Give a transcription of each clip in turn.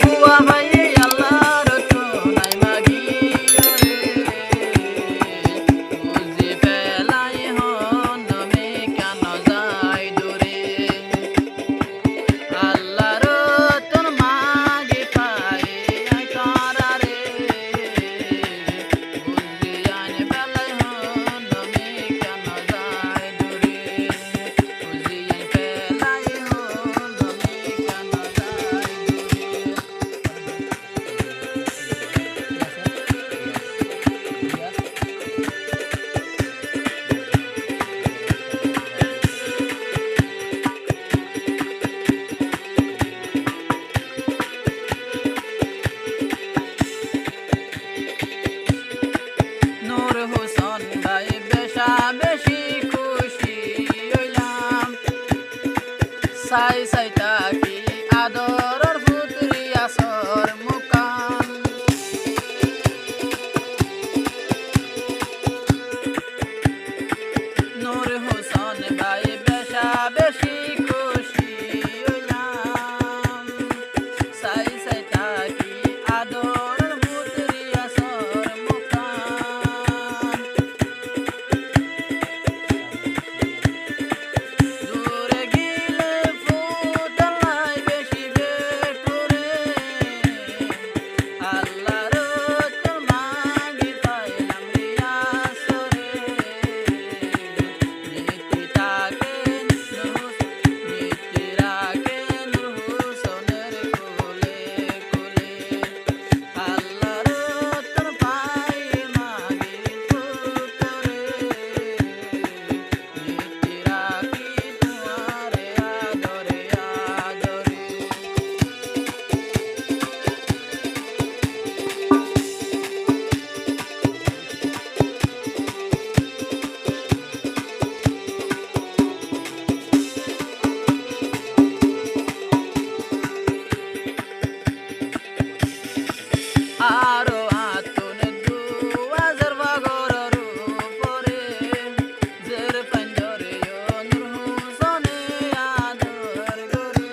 হুয়া ভাই আল্লাহর তো নাই মাগি রে বুঝি পেলাই হন আমি কেন যাই দূরে আল্লাহর তোর মাগি পাই তারা রে বুঝি আইন পেলাই হন আমি কেন যাই দূরে বুঝি আইন পেলাই হন আমি কেন নূর হোসেন ভাই বেশা বেশি খুশি হইলাম সাই সাই তাকি আদরর পুত্রি আসর মুকাম নূর হোসেন ভাই বেশা বেশি খুশি হইলাম সাই সাই তাকি আদরর পুত্রি আসর মুকাম দূরে গেলে ফুটালাই বেশি বেটুরে আল্লাহর তোর মাগি পাইলাম রিয়া সরে নীতি তাকে নীতি রাখে নূর হোসেনের কোলে কোলে আল্লাহর তোর পাই মাগি পুত্রে নীতি রাখি তোমারে আদরে আদরে আরো আতুন দুয়াজের বাগরের উপরে জের পঞ্জরে নূর হোসেনে আদর করে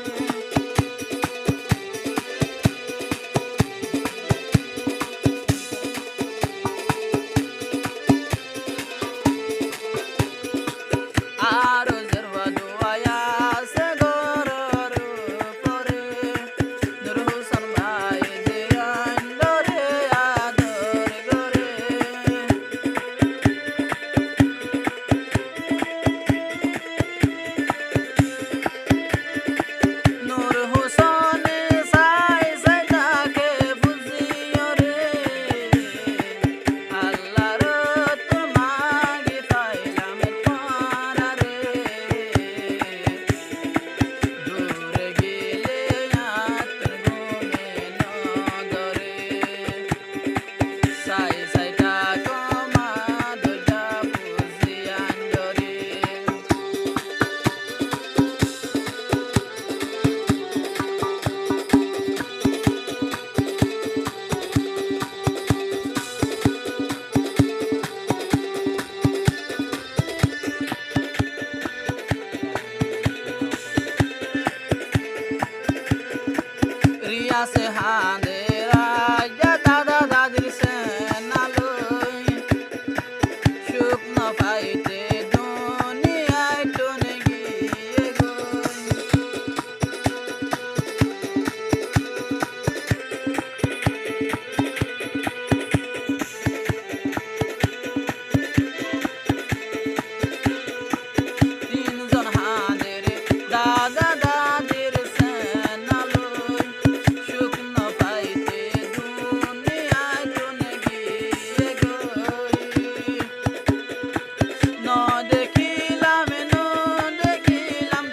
আরো জেরবা দুয়ায়া সে গরের উপরে নূর হোসেন ভাই জিয়ান ধরে আদর করে নূর হোসেনে সাই সাই তাকে বুঝিও রে আল্লাহর তোর মাগি পাইলাম তারা রে দূরে গেলে আতর গুনে নগরে সাই সাই তাকো মা দোজা বুঝিয়ান জরে রিয়া সে হাঁদে রাজা দাদা দাদির সেনালই শুকনো পাইতে দুনিয়ায় টনে গিয়ে গই তিনজন হাঁদের দাদা দাদির সেনালই শুকনো পাইতে দুনিয়ায় টনে গিয়ে গই ন দেখিলাম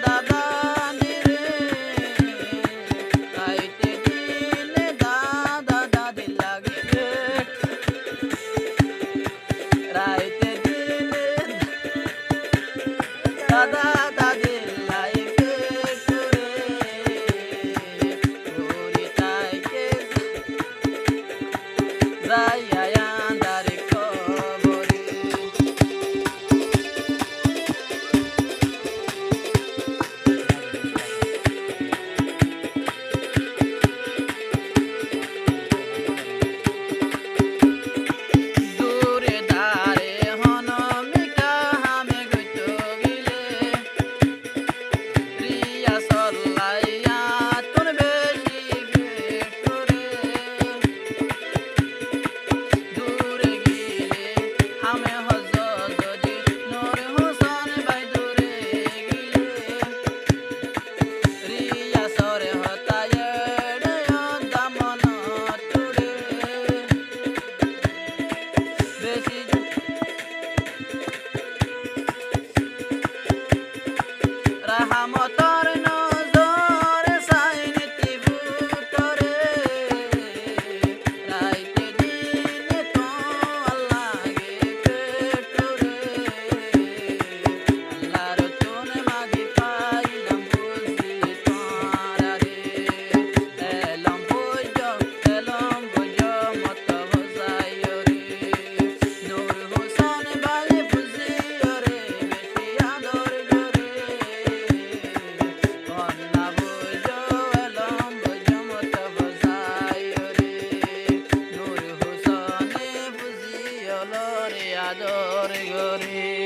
দাদা নিরে রাইতে দিনে দাদা দাদি লাগে রাইতে দিনে দাদা দাদি লাইকে করে ঘুরি তাইকে যাইয়া আন্দারে কবরে আদর গরে